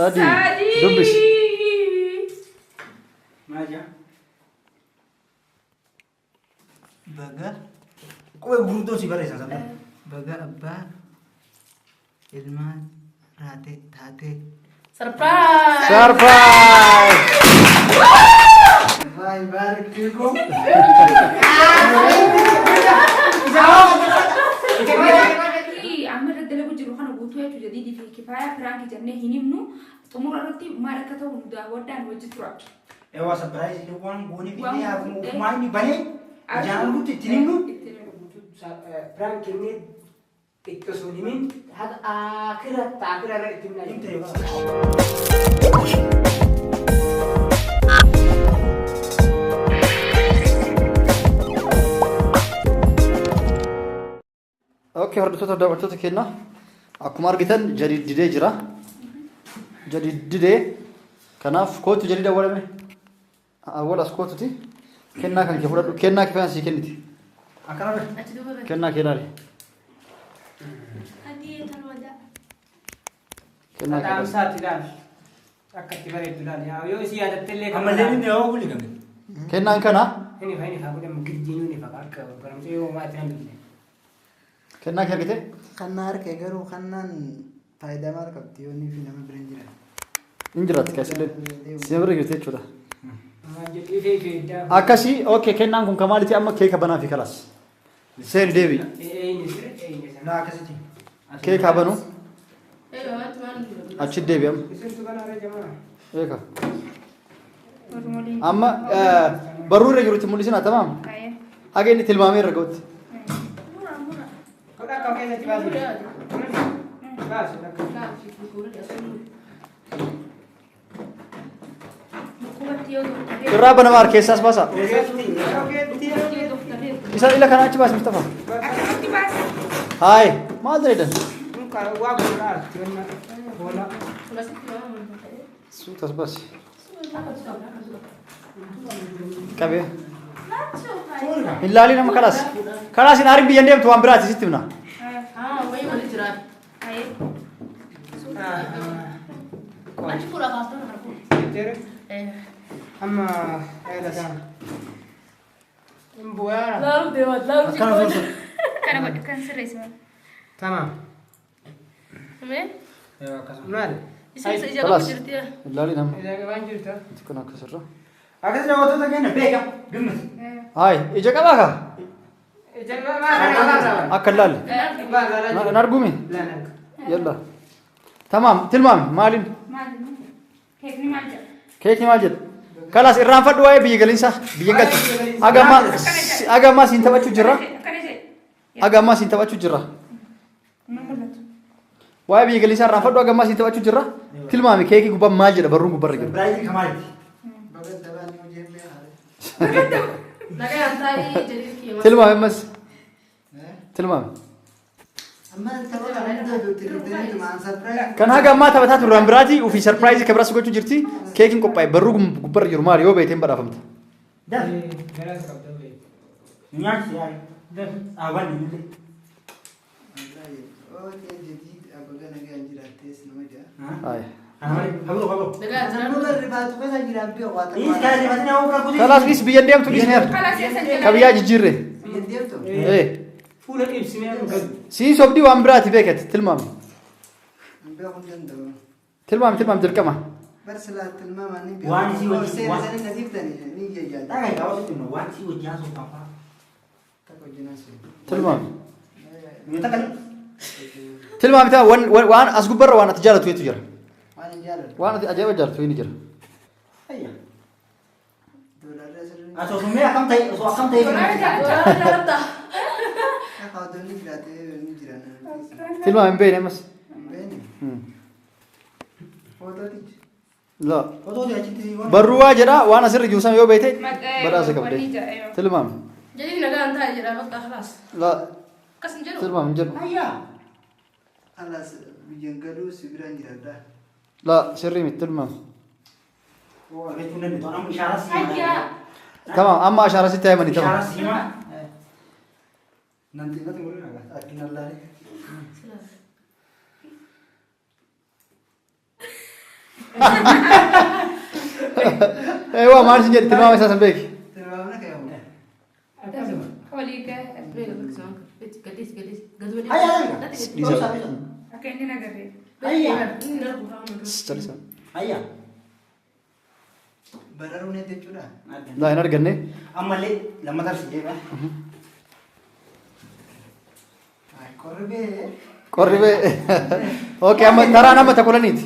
Sadi. Dubbis. Maja. Baga. Kowe gurdo si bare sana. Baga abba. Ilman rate tate. Surprise! Surprise! Vai barik fikum. عمال الدلاب وجرو خنا بوتوي جديد في كفاية فرانك جنة هنيمنو تمر رتي ما ركته وندا ودان وجترا Ewa surprise itu kan goni kini aku mau main bani. Jangan lu titinin lu. فرانك ini itu sulimin had akhirat akhirat itu Inte ya. Oke, hordoftoota daawwattoota keenya akkuma argitan jadi didee jira. Jadi didee kanaaf kootu jadi dawwalame. Awwal as kootuti. Kennaa kan kee fudhadhu. Kennaa kee fayyaan sii kenniti. Akana be. Kennaa kee ilaali. Kennaa kee Tatam ilaali. saat tidak akan tiba itu dah ya yo isi ada tele Amalnya ini aku boleh kan? Kennaan kana ini aku dah mungkin jinu ni fakar ke orang tu yo mati ambil kennaa kee argite. Kanar kayak garu kanan faedah mal kapti oni fi nama berenjira. Hin jiraatti kaasillee si bira jirti jechuudha. jadi itu dah Akkasii okay kennaan kun kamaalitti amma keeka banaa fi kalaas. Seeri deebi. ini Nah kasih. Keeka banu achi deebi'am. itu tu kan ada jamaah Eeka. Amma barruu irra jirutti mul'isinaa tamaam. Haga inni tilmaamee irra ga'utti. kau dah kau kena tiba bas Irraa banamaa keessaas baasa. Isa ila kana achi baas Mustafa. Hai, maal jedhan? kalau gua berat cuma bola Suutas baas. Qabee. Hin laalii nama kalaas. Kalaas hin aarin biyyan deemtu waan biraati sitti himna. amma ada sana buaya Akkana soorsa. kan sirreessi tamam mal Kalaas. Hin laalii nama. Ijaga banjir ta Itti kun akkasirra. Akas jawa tu tak kena bega. Gemes. Hai, ija qabaa kaa? ijaga mana Akka hin laalle. Hin argumi? Yalla. Tamaam, tilmaami maaliin? كيف نماذج Keekni maal jedha? Kalaas irraanfadhu waa'ee biyya galiinsaa. Biyya galti. Agammaa siin taphachuu jirra. Agammaa siin taphachuu jirra. Waa'ee biyya galiinsaa irraanfadhu agammaa siin taphachuu jirra. Tilmaami keekii gubbaa maal jedha barruun gubbarra jiru. Berarti kemarin. Tilmaami ammas. Tilmaami. Kan haga ammaa taphataa turraan biraati ofii sarpiraayizii kan biraas gochuu jirti. Keekiin qophaa'e barruu gubbarra jiru maali yoo beekteen badhaafamta. Dah. Nyaat ya. Awan ini. Hai. Halo halo. Kalaas bis biyyan deemtu dhiisneer. Kabiyyaa jijjiirre. fulan ibsine Siin sobdii waan biraati beekate tilmaami. Tilmaami dirqama. Wan si wajib. Tak kayak kau itu no. Wan si wajib langsung apa? Tilmaami. Minta kan? Tilmaami taa waan as gubbarra waan ati jaalatu yetu jira. Waan ati ajaa'iba jaalatu inni jira. Ayah. Atau semuanya akan tay, so akan tay. Tilmaami hin beekne ammas. La. Foto dia cinti wan. Barruu waa jedha waan asirra jirusan yoo beekte badhaasa qabde. Tilmaami. jadi nagaan ta'a jedha bakka khalaas La. akkas hin jedhu Tilmaami hin jedhu. Ayah. Alas biyyan galuu si biraan jiraadha. La sirrii miti tilmaami. Oh, itu nanti orang isyarat sih. Tamam amma ashaara sitti himanii tamam. Isyarat sih mah. Nanti nanti boleh nggak? Akin Allah. Ewa maal sin jedhi tilmaama isaa san beeki. Tilmaamna kaa'amu. Akkasuma. Walii ga'e. Akka inni nagarree. Calisa. Bararuun jechuudha. Laa hin arganne. Ammallee lammataa si deema. Korribee. Qorribee. Okay, amma taraa nama takulaniiti.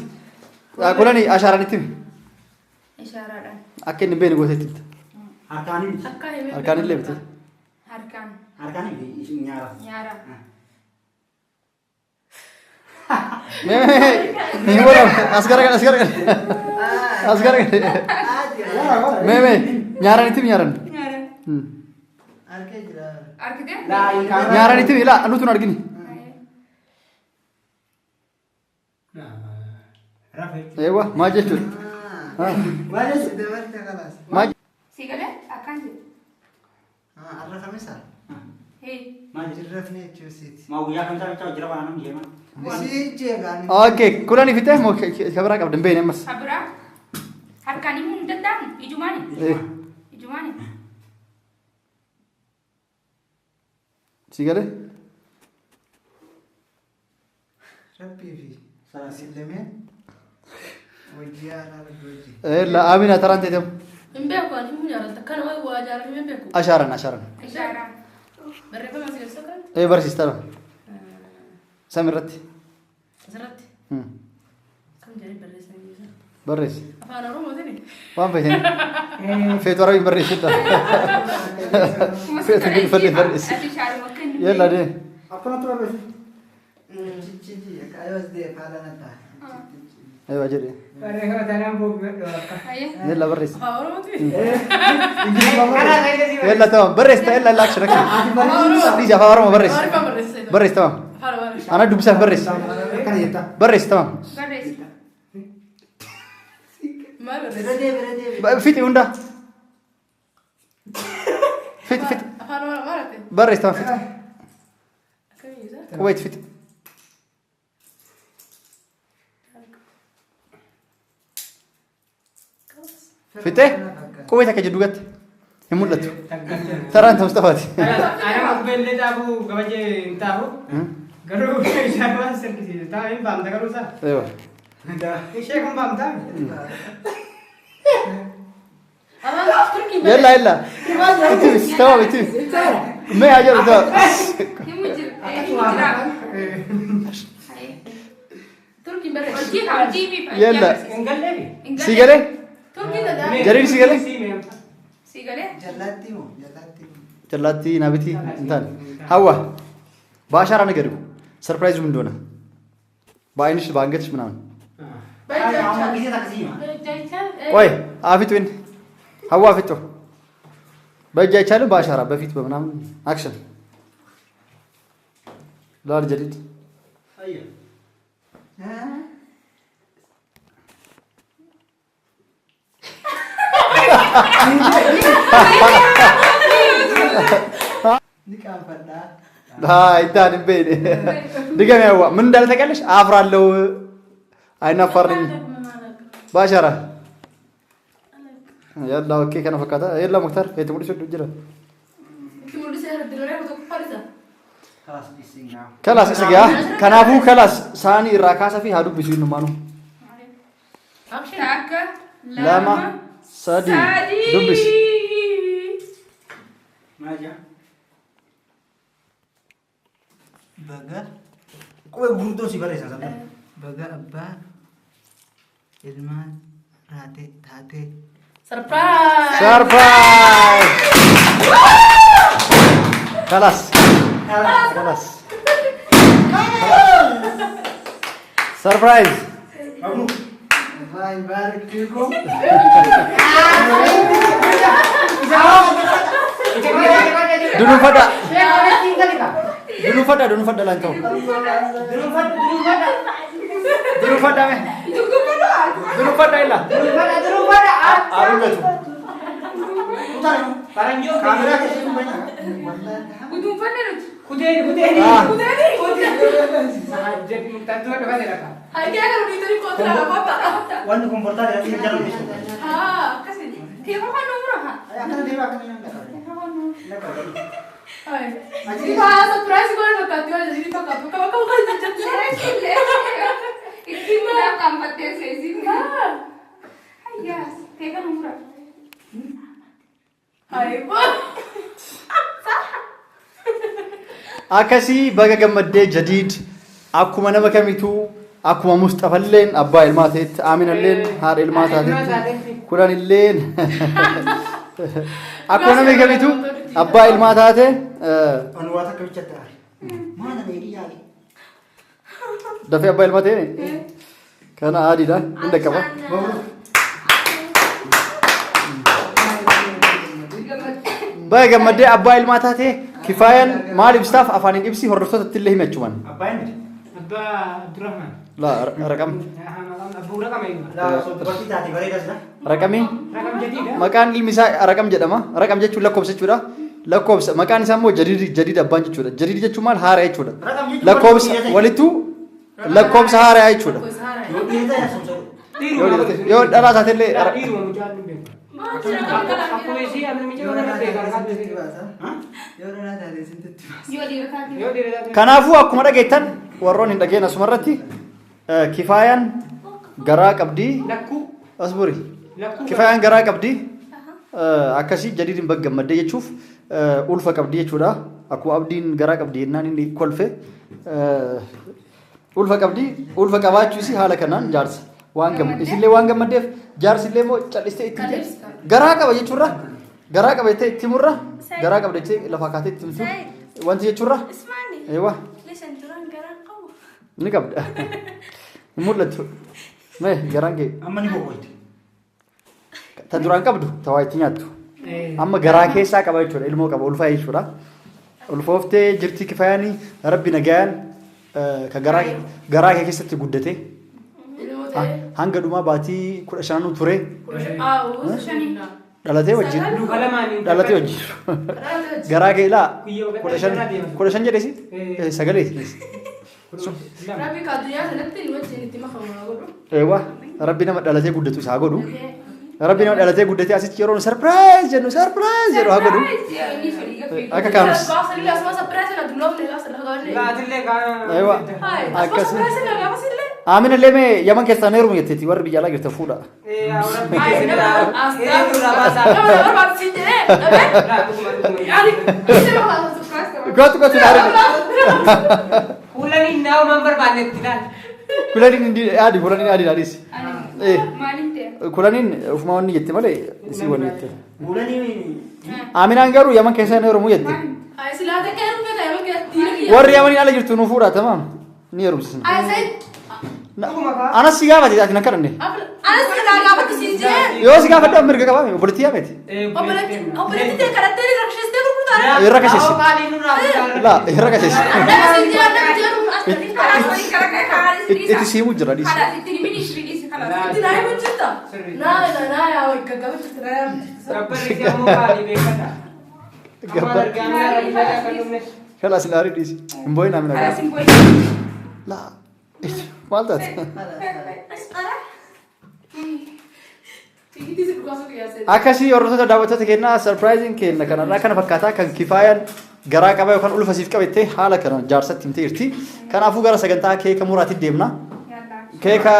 Takulanii ashaaranitti. Ishaaraadhaan. Akka inni beenu gootetti. Harkaanii. Akka himee. Harkaan illee biti. Harkaan. Harkaanii nyaara. Nyaara. Mee bola as garagal. As garagal. Mee nyaaranitti nyaaran. Nyaara. Arkee jira. Arkitee? Nyaaranitti ila nutu argini. Rafee. Ewa maal jechuudha. Maal jechuudha dabartee kalaas. Maal Si galee akkaan jedhu. Arra kamisaa? Hee. Maal jechuudha? Jirrafne jechuusiiti. Maa guyyaa kamisaa bichaa jira baanam jeema. Isii jeegaan. Okay, kulani fite mo kabara qabdan beene mas. Habraa. Harkaan himuu hin danda'amu. Ijumaani. Ijumaani. Sigale? Rabbii fi sillemeen hojii haaraa hojii. La amina tarante dem. Hin beeku ani hin jaalladha. Kana waa jaalladhu hin beeku. Asharan. Ishaaraan. Barreeffama asii keessa kan Barsiistara. Samirratti. asirratti kan jedhee barreessanii jiran. Barreessi. Afaan Oromootiin Waan feeten. Feetu arabiin barreessita. Feetu bilfadde barreessi. Ati ishaaruma akka inni. Yalla dee. Akkanatti barreessi. Cicciji ayos dee faalana ta'a. Ewa jedhe. Barreeffama tanaan boobadhu akka. Hayyee. Yalla barreessi. afaan Oromootiin. Yalla tamam. Barreessi yalla laksh rakki. Dija afaan Oromoo barreessi. Barreeffama barreessee. Barreessi tamam. Afaan Oromootiin. Ana dubbisaaf barreessi. Akkana jetta. Barreessi tamam. Barreessi. Maal Bira barreessee? dee. Fiti hunda. Fiti. Afaan Oromoo maalaati? Barreessi tamam fiti. Akkamii isaa? Qubeet fiti. Fite? Qubeet akka jedhu gatte. Hin mul'atu. Taraan ta'us tafaati. Ana kubbeellee dhaabuu gabajee hin taabu. Garuu ishaan waan sirkisiisu taa'u hin baamta garuu isaa. Ewa. Ishee kun baamtaa? Afaan Turkii Yalla. Itis tamam itis. Mee hajaru ta'a. Himuu jira. Himuu jira. Hayyee. Turkii barreessee. Hojii hojii fi Yalla. Hin galleefi? Si galee? Turkii dadhaa. Jariin si galee? Si galee? Jallaatti moo jallaatti moo. ጨላቲ ናብቲ እንታን ሀዋ በአሻራ ነገር ሰርፕራይዙ ምን እንደሆነ በአይንሽ በአንገትሽ ምናምን ቆይ አፊት ወይን ሀዋ አፊት በእጅ አይቻልም በአሻራ በፊት በምናምን አክሽን ላል ጀዲድ አይታን በይኔ ድገም ያዋ ምን እንዳለ ታውቂያለሽ? አፍራለሁ አይናፋርኝ ባሻራ ያላ ኦኬ ከነ ፈካታ ያላ ሙክታር የትሙልሽ ወድጅራ ከላስ ስጋ ከናቡ ከላስ ሳኒ ራካሳ ፊ ሀዱ ቢሱ ነው ታከ ለማ ሳዲ ዱብሽ ማጃ Baga. Kowe gurdo si barreessa sabba. Baga abbaa ilmaan taate. Surprise! Surprise! Kalas. Kalas. Surprise. Kamu Allah barik fiikum. Dulu pada. Dulu pada lantai. Dulu pada me. Dulu pada ilah. Aru betul. Paranjo kamera ke sini banyak. Kudu pandai lu. Kudeni. Ah. Jadi tentu ada apa Hai kaya kalau itu di kota apa tak? Wanti komportar ya sih jalan bisa. Ah, kasih. Kaya ko kan nomor ha? Akan dia akan yang enggak. Hai. Jadi pas surprise ko na katyo jadi pakat ko kamu kan jadi. Iki mo na kampate sa isin. Ay, yes. Kaya ka nomor ha? Hai, po. Akkasii baga gammaddee jadiid akkuma nama kamituu akkuma Mustafalleen abbaa ilmaa ta'etti Aaminalleen haadha ilmaa taatetti Kulanilleen akkuma nama kamituu abbaa ilmaa taate Anu wata kebicara. Mana nih dia? dafee abbaa ilmaa ta'e kana adiidha hunda qaba. Baga gammaddee abbaa ilmaa taate Kifaayan maal ibsaaf afaaniin ibsi hordoftootatti illee himachuman. Apa ini? Abba Abdurrahman. Laa raqam. Abu Rakam ini. Lah, so pasti tadi bare dah. Raqamii Rakam jadi kan? maqaan ilmi isaa raqam jedhama. Raqam jechuun lakkoofsa jechuudha. Lakkoofsa maqaan isaa immoo jadiid abbaan jechuudha. Jadiid jechuun maal haaraa jechuudha. Lakkoofsa walittuu lakkoofsa haaraa jechuudha. Yo dia ya sumsum. Yoo dhalaa taatellee Diru mucaan ni beeku. Aku isi ambil mijau kan beeku kan beeku. Yo na tadi sintu. Yoo di ka. Yo diri. kanaafuu akkuma dhageettan warroon hin dhageen asumarratti Kifaayaan garaa qabdii Laku. asburi. Laku. Kifaayaan garaa qabdii akkasii jadiidin baga gammaddee jechuuf ulfa qabdii jechuudha. Akkuma abdiin garaa qabdii jennaan inni kolfe ulfa qabdii ulfa qabaachuusi haala kanaan jaarsa waan gammaddeef isillee waan gammaddeef jaarsillee immoo cal'istee itti garaa qaba jechuurra garaa qaba jettee itti murra garaa qabda jettee lafa kaatee itti himtu wanti jechuurra eewa ni qabda ni mul'atu mee garaan kee Amma ni boqoyti. ta duraan qabdu ta waa itti nyaattu amma garaa keessaa qaba jechuudha ilmoo qaba ulfaa jechuudha ulfooftee jirti Kifaayaan rabbi nagayaan ka garaa kee keessatti guddate hanga dhumaa baatii 15 ture dhalatee wajjin dhalatee wajjin garaa kee ilaa 15 jedhesi sagalee Rabbi kadunya sanatti ni wajjin itti makamu godhu. eewa rabbi nama dhalatee guddatu isaa godhu rabbi nama dhalatee guddatee asitti yeroo sarpiraayiz jedhu haa godhu akka kaanus Baasili asma surprise la dulofne la sallallahu Laatille kan. eewa Hai, akkas surprise la baasili. Aaminallee mee yaman keessaa neerumu jetteeti warri biyya alaa jirte fuudha. Hai, nama asta. Nama baasili je. Yani, sira baasa surprise. Gootu naari. Ulani nau member banget tidak. Kulaniin adi adis. Maalin ta'e? Kulaniin ufuma wanni jette malee isii wanni jette. Mulani Aaminaan garuu yaman keessaa neerumu jette. Hai, silata kan kita yang kita diri. Warri yamanii ala jirtu nu fuudha tamaam ni heerumsisna. Hai, saya Anas si gaafate ati nakka dhanne. anas kita dapat di sini je. Yoo si gaafadhu amma mirga qabaame obboleetti yaameeti. Operasi dia karakter rakshas dia berputar. Irra kasheessi. Laa irra kasheessi. Ada sini dia ada dia asli. Kalaas kara kaya kaalis Itti siimuu jira dhiisi. Kalaas itti ministri dhiisi kalaas. Tidak ada mencerita. Nah, ya, kagak mencerita. Rapper kamu kali bekata. Kamar kamera ada kan. Kalaas ilaarii dhiisi. Hin boo'in Aaminaa Kalaas gaafa. hin boo'in. Laa maal taate? Ini sih masuk ya saya. Akkasii hordoftoota daawwattoota keenyaa sarpiraayiziin keenya kanarraa kana fakkaataa kan Kifaayaan garaa qaba yookaan ulfa siif qabattee haala kana jaarsatti himtee jirti. Kanaafuu gara sagantaa keeka muraatti deemna. Keeka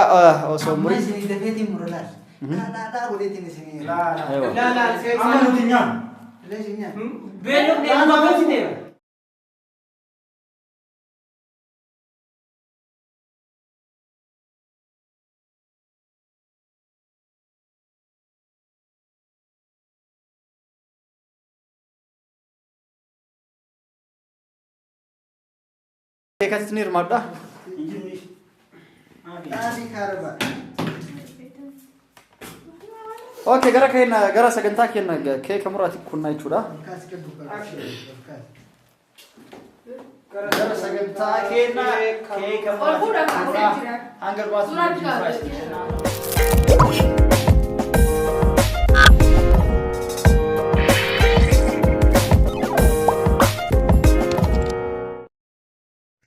osoo murii. Sini defeeti muralaal. Laa godheetiin isinii. Amma nuti nyaan. Lee sinya. Belum dia apa sih dia? Keekatti ni hirmaadha. Taani kaaraba. Okay, gara sagantaa keenya keeka muraatti kunnaa jechuudha. Kaas ke buka. Gara sagantaa keenya keeka Ol fuudhaa kan muraatti jira. hanga dhumaatti Surat juga.